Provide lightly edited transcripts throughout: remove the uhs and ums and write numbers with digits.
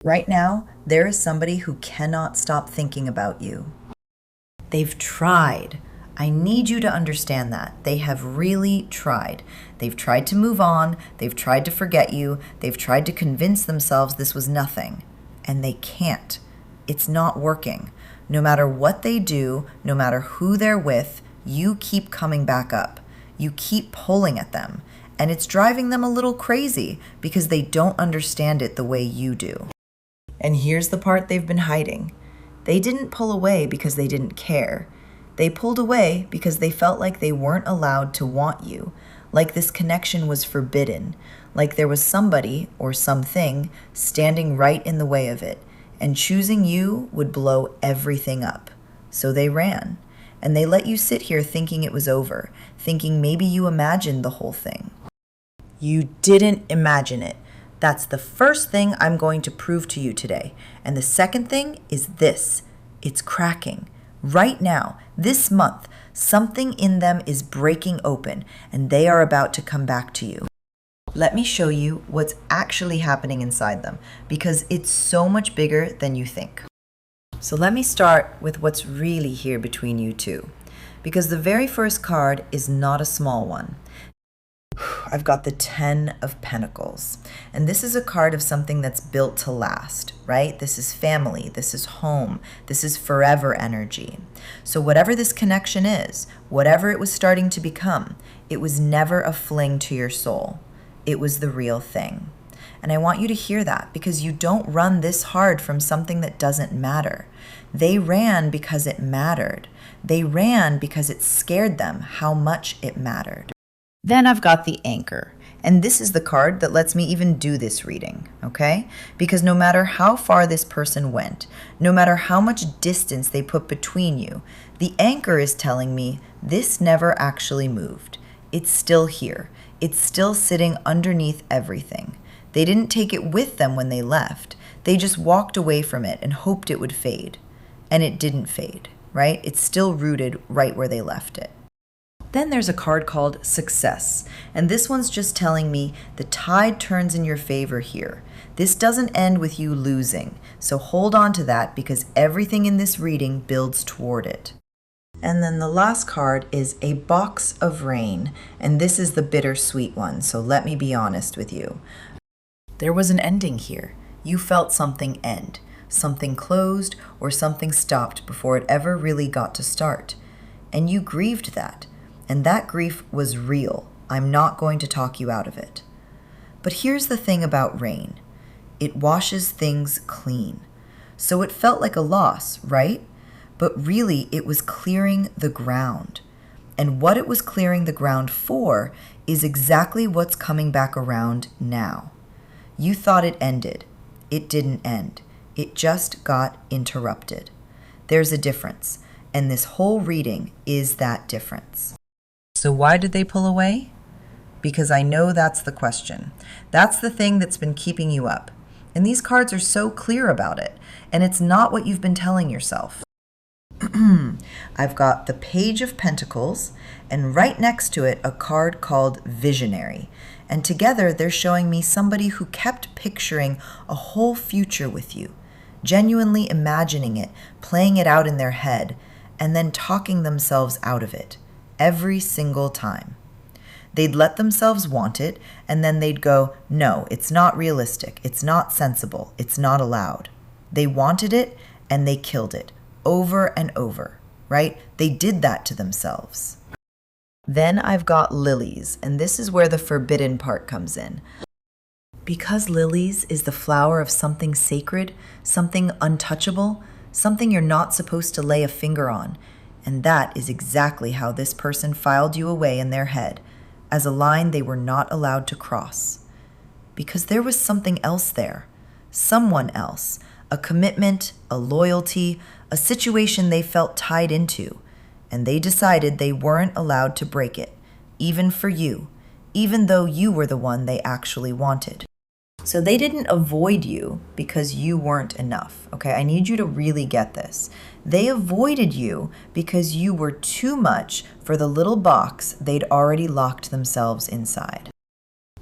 Right now, there is somebody who cannot stop thinking about you. They've tried. I need you to understand that. They have really tried. They've tried to move on. They've tried to forget you. They've tried to convince themselves this was nothing. And they can't. It's not working. No matter what they do, no matter who they're with, you keep coming back up. You keep pulling at them. And it's driving them a little crazy because they don't understand it the way you do. And here's the part they've been hiding. They didn't pull away because they didn't care. They pulled away because they felt like they weren't allowed to want you, like this connection was forbidden, like there was somebody or something standing right in the way of it, and choosing you would blow everything up. So they ran, and they let you sit here thinking it was over, thinking maybe you imagined the whole thing. You didn't imagine it. That's the first thing I'm going to prove to you today. And the second thing is this. It's cracking. Right now, this month, something in them is breaking open and they are about to come back to you. Let me show you what's actually happening inside them because it's so much bigger than you think. So let me start with what's really here between you two, because the very first card is not a small one. I've got the 10 of Pentacles, and this is a card of something that's built to last, right? This is family, this is home, this is forever energy. So whatever this connection is, whatever it was starting to become, it was never a fling to your soul. It was the real thing. And I want you to hear that because you don't run this hard from something that doesn't matter. They ran because it mattered. They ran because it scared them how much it mattered. Then I've got the Anchor, and this is the card that lets me even do this reading, okay? Because no matter how far this person went, no matter how much distance they put between you, the Anchor is telling me this never actually moved. It's still here. It's still sitting underneath everything. They didn't take it with them when they left. They just walked away from it and hoped it would fade. And it didn't fade, right? It's still rooted right where they left it. Then there's a card called Success, and this one's just telling me the tide turns in your favor here. This doesn't end with you losing, so hold on to that because everything in this reading builds toward it. And then the last card is a Box of Rain, and this is the bittersweet one, so let me be honest with you. There was an ending here. You felt something end, something closed or something stopped before it ever really got to start. And you grieved that. And that grief was real. I'm not going to talk you out of it. But here's the thing about rain. It washes things clean. So it felt like a loss, right? But really, it was clearing the ground. And what it was clearing the ground for is exactly what's coming back around now. You thought it ended. It didn't end. It just got interrupted. There's a difference. And this whole reading is that difference. So why did they pull away? Because I know that's the question. That's the thing that's been keeping you up. And these cards are so clear about it. And it's not what you've been telling yourself. I've got the Page of Pentacles, and right next to it, a card called Visionary. And together, they're showing me somebody who kept picturing a whole future with you, genuinely imagining it, playing it out in their head, and then talking themselves out of it. Every single time. They'd let themselves want it, and then they'd go, no, it's not realistic, it's not sensible, it's not allowed. They wanted it, and they killed it, over and over, right? They did that to themselves. Then I've got lilies, and this is where the forbidden part comes in. Because lilies is the flower of something sacred, something untouchable, something you're not supposed to lay a finger on. And that is exactly how this person filed you away in their head, as a line they were not allowed to cross. Because there was something else there, someone else, a commitment, a loyalty, a situation they felt tied into, and they decided they weren't allowed to break it, even for you, even though you were the one they actually wanted. So they didn't avoid you because you weren't enough, okay? I need you to really get this. They avoided you because you were too much for the little box they'd already locked themselves inside.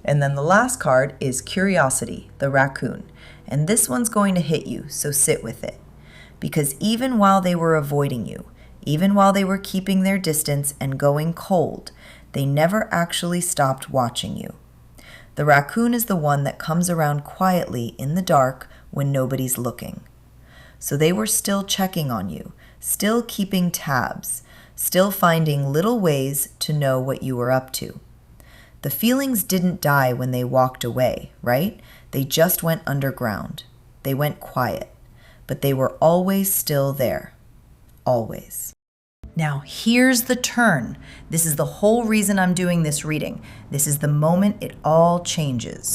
And then the last card is Curiosity, the raccoon. And this one's going to hit you, so sit with it. Because even while they were avoiding you, even while they were keeping their distance and going cold, they never actually stopped watching you. The raccoon is the one that comes around quietly in the dark when nobody's looking. So they were still checking on you, still keeping tabs, still finding little ways to know what you were up to. The feelings didn't die when they walked away, right? They just went underground. They went quiet. But they were always still there. Always. Now, here's the turn. This is the whole reason I'm doing this reading. This is the moment it all changes.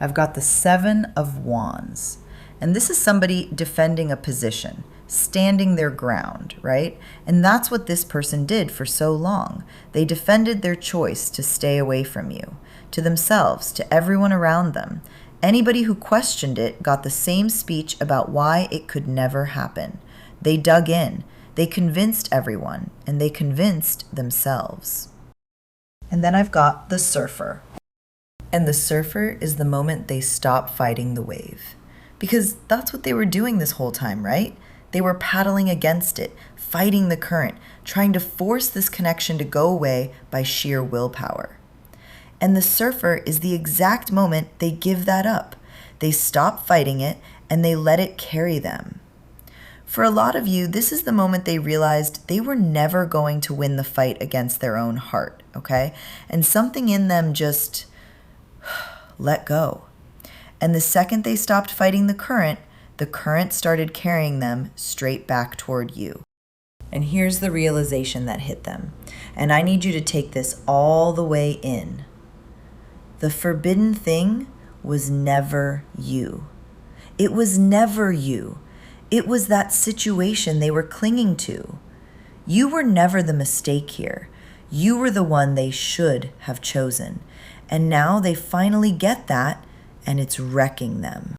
I've got the 7 of Wands. And this is somebody defending a position, standing their ground, right? And that's what this person did for so long. They defended their choice to stay away from you, to themselves, to everyone around them. Anybody who questioned it got the same speech about why it could never happen. They dug in. They convinced everyone, and they convinced themselves. And then I've got the surfer. And the surfer is the moment they stop fighting the wave. Because that's what they were doing this whole time, right? They were paddling against it, fighting the current, trying to force this connection to go away by sheer willpower. And the surfer is the exact moment they give that up. They stop fighting it, and they let it carry them. For a lot of you, this is the moment they realized they were never going to win the fight against their own heart, okay? And something in them just let go. And the second they stopped fighting the current started carrying them straight back toward you. And here's the realization that hit them. And I need you to take this all the way in. The forbidden thing was never you. It was never you. It was that situation they were clinging to. You were never the mistake here. You were the one they should have chosen. And now they finally get that, and it's wrecking them.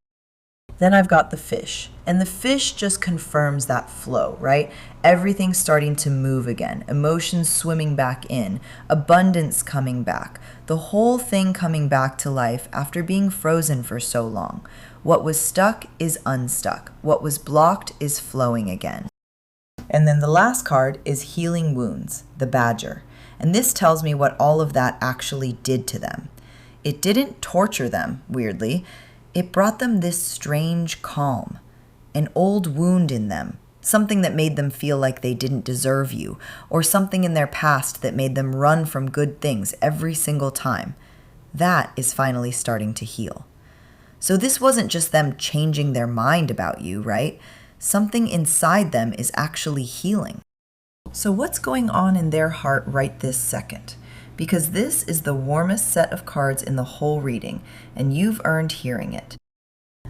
Then I've got the fish. And the fish just confirms that flow, right? Everything's starting to move again. Emotions swimming back in. Abundance coming back. The whole thing coming back to life after being frozen for so long. What was stuck is unstuck. What was blocked is flowing again. And then the last card is Healing Wounds, the Badger. And this tells me what all of that actually did to them. It didn't torture them, weirdly. It brought them this strange calm, an old wound in them, something that made them feel like they didn't deserve you, or something in their past that made them run from good things every single time. That is finally starting to heal. So this wasn't just them changing their mind about you, right? Something inside them is actually healing. So what's going on in their heart right this second? Because this is the warmest set of cards in the whole reading, and you've earned hearing it.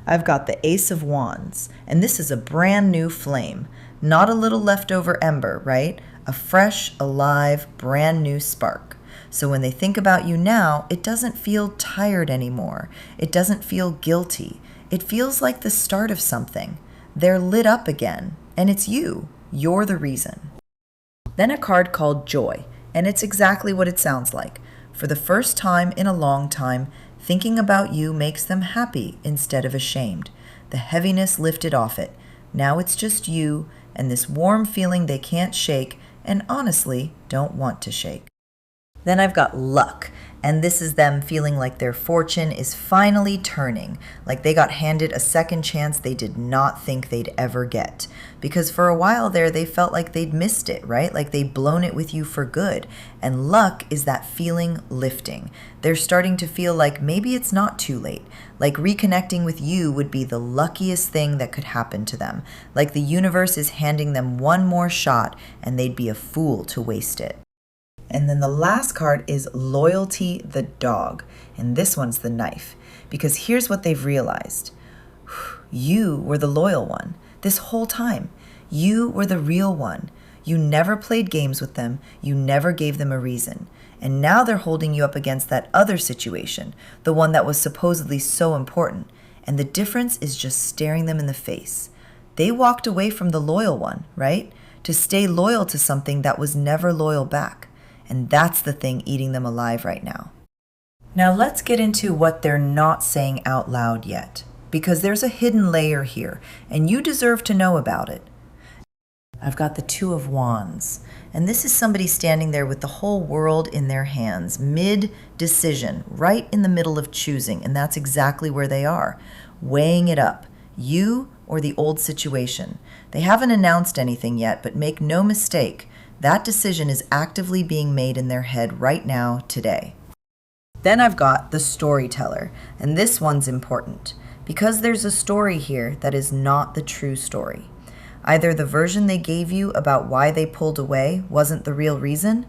I've got the Ace of Wands, and this is a brand new flame, not a little leftover ember, right? A fresh, alive, brand new spark. So when they think about you now, it doesn't feel tired anymore. It doesn't feel guilty. It feels like the start of something. They're lit up again, and it's you. You're the reason. Then a card called Joy, and it's exactly what it sounds like. For the first time in a long time, thinking about you makes them happy instead of ashamed. The heaviness lifted off it. Now it's just you and this warm feeling they can't shake and honestly don't want to shake. Then I've got Luck, and this is them feeling like their fortune is finally turning, like they got handed a second chance they did not think they'd ever get. Because for a while there, they felt like they'd missed it, right? Like they'd blown it with you for good. And luck is that feeling lifting. They're starting to feel like maybe it's not too late. Like reconnecting with you would be the luckiest thing that could happen to them. Like the universe is handing them one more shot, and they'd be a fool to waste it. And then the last card is Loyalty the Dog. And this one's the knife. Because here's what they've realized. You were the loyal one this whole time. You were the real one. You never played games with them. You never gave them a reason. And now they're holding you up against that other situation, the one that was supposedly so important. And the difference is just staring them in the face. They walked away from the loyal one, right? To stay loyal to something that was never loyal back. And that's the thing eating them alive right now. Now let's get into what they're not saying out loud yet. because there's a hidden layer here, and you deserve to know about it. I've got the Two of Wands, and this is somebody standing there with the whole world in their hands, mid-decision, right in the middle of choosing, and that's exactly where they are, weighing it up, you or the old situation. They haven't announced anything yet, but make no mistake, that decision is actively being made in their head right now, today. Then I've got the storyteller, and this one's important, because there's a story here that is not the true story. Either the version they gave you about why they pulled away wasn't the real reason,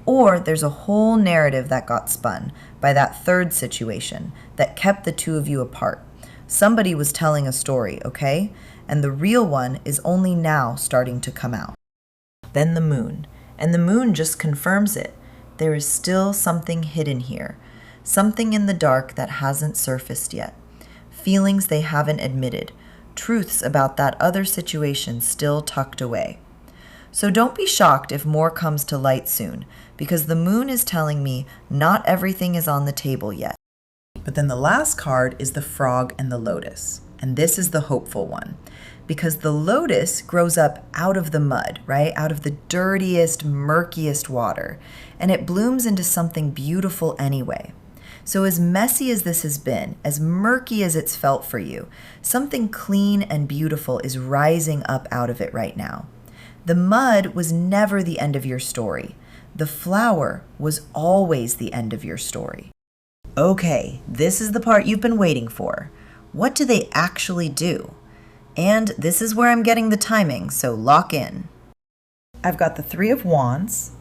or there's a whole narrative that got spun by that third situation that kept the two of you apart. Somebody was telling a story, okay? And the real one is only now starting to come out. Then the moon, and the moon just confirms it. There is still something hidden here, something in the dark that hasn't surfaced yet, feelings they haven't admitted, truths about that other situation still tucked away. So don't be shocked if more comes to light soon, because the moon is telling me not everything is on the table yet. But then the last card is the frog and the lotus, and this is the hopeful one, because the lotus grows up out of the mud, right? Out of the dirtiest, murkiest water, and it blooms into something beautiful anyway. So as messy as this has been, as murky as it's felt for you, something clean and beautiful is rising up out of it right now. The mud was never the end of your story. The flower was always the end of your story. Okay, this is the part you've been waiting for. What do they actually do? And this is where I'm getting the timing, so lock in. I've got the Three of Wands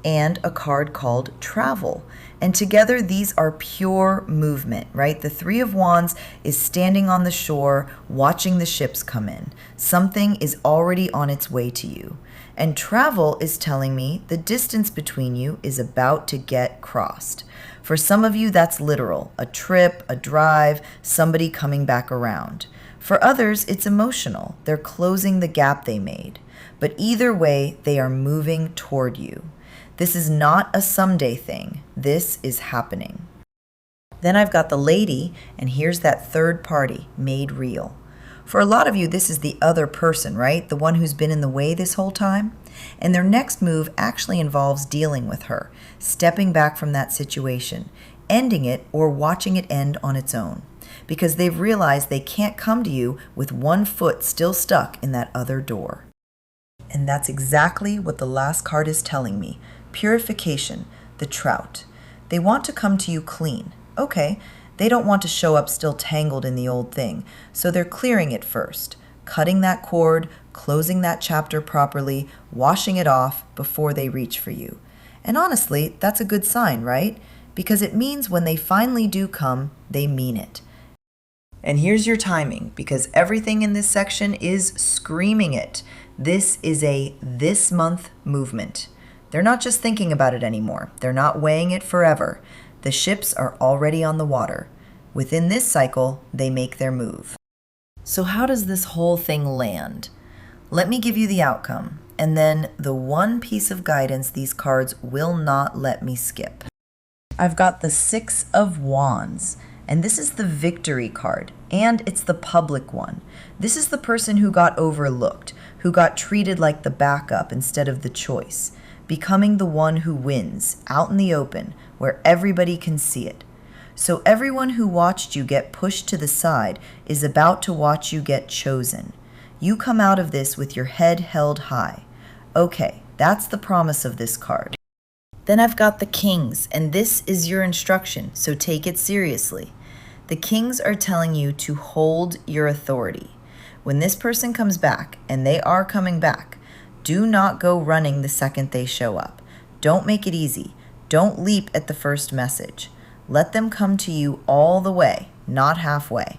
and a card called Travel. And together these are pure movement, right? The Three of Wands is standing on the shore, watching the ships come in. Something is already on its way to you. And travel is telling me the distance between you is about to get crossed. For some of you, that's literal, a trip, a drive, somebody coming back around. For others, it's emotional. They're closing the gap they made. But either way, they are moving toward you. This is not a someday thing. This is happening. Then I've got the Lady, and here's that third party, made real. For a lot of you, this is the other person, right? The one who's been in the way this whole time. And their next move actually involves dealing with her, stepping back from that situation, ending it or watching it end on its own. Because they've realized they can't come to you with one foot still stuck in that other door. And that's exactly what the last card is telling me. Purification, the trout. They want to come to you clean. Okay, they don't want to show up still tangled in the old thing, so they're clearing it first, cutting that cord, closing that chapter properly, washing it off before they reach for you. And honestly, that's a good sign, right? Because it means when they finally do come, they mean it. And here's your timing, because everything in this section is screaming it. This is a this month movement. They're not just thinking about it anymore. They're not weighing it forever. The ships are already on the water. Within this cycle, they make their move. So how does this whole thing land? Let me give you the outcome, and then the one piece of guidance these cards will not let me skip. I've got the Six of Wands, and this is the victory card, and it's the public one. This is the person who got overlooked, who got treated like the backup instead of the choice, becoming the one who wins, out in the open, where everybody can see it. So everyone who watched you get pushed to the side is about to watch you get chosen. You come out of this with your head held high. Okay, that's the promise of this card. Then I've got the Kings, and this is your instruction, so take it seriously. The Kings are telling you to hold your authority. When this person comes back, and they are coming back, do not go running the second they show up. Don't make it easy. Don't leap at the first message. Let them come to you all the way, not halfway.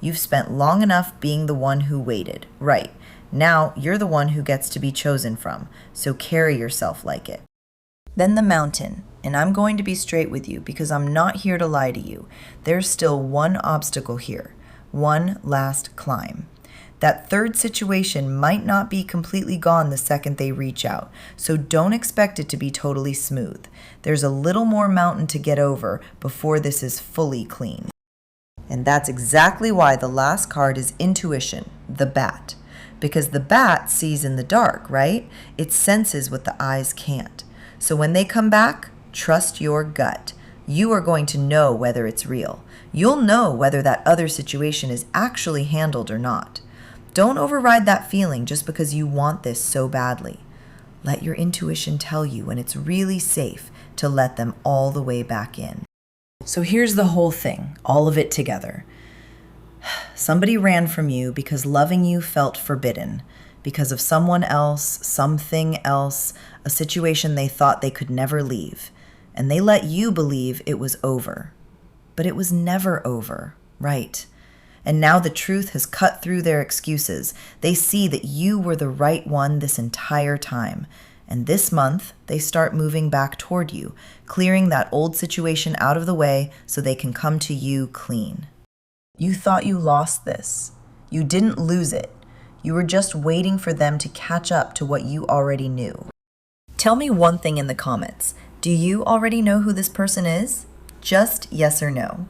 You've spent long enough being the one who waited. Right. Now you're the one who gets to be chosen from, so carry yourself like it. Then the Mountain, and I'm going to be straight with you because I'm not here to lie to you. There's still one obstacle here, one last climb. That third situation might not be completely gone the second they reach out, so don't expect it to be totally smooth. There's a little more mountain to get over before this is fully clean. And that's exactly why the last card is intuition, the bat. Because the bat sees in the dark, right? It senses what the eyes can't. So when they come back, trust your gut. You are going to know whether it's real. You'll know whether that other situation is actually handled or not. Don't override that feeling just because you want this so badly. Let your intuition tell you when it's really safe to let them all the way back in. So here's the whole thing, all of it together. Somebody ran from you because loving you felt forbidden, because of someone else, something else, a situation they thought they could never leave, and they let you believe it was over. But it was never over, right? And now the truth has cut through their excuses. They see that you were the right one this entire time. And this month, they start moving back toward you, clearing that old situation out of the way so they can come to you clean. You thought you lost this. You didn't lose it. You were just waiting for them to catch up to what you already knew. Tell me one thing in the comments. Do you already know who this person is? Just yes or no.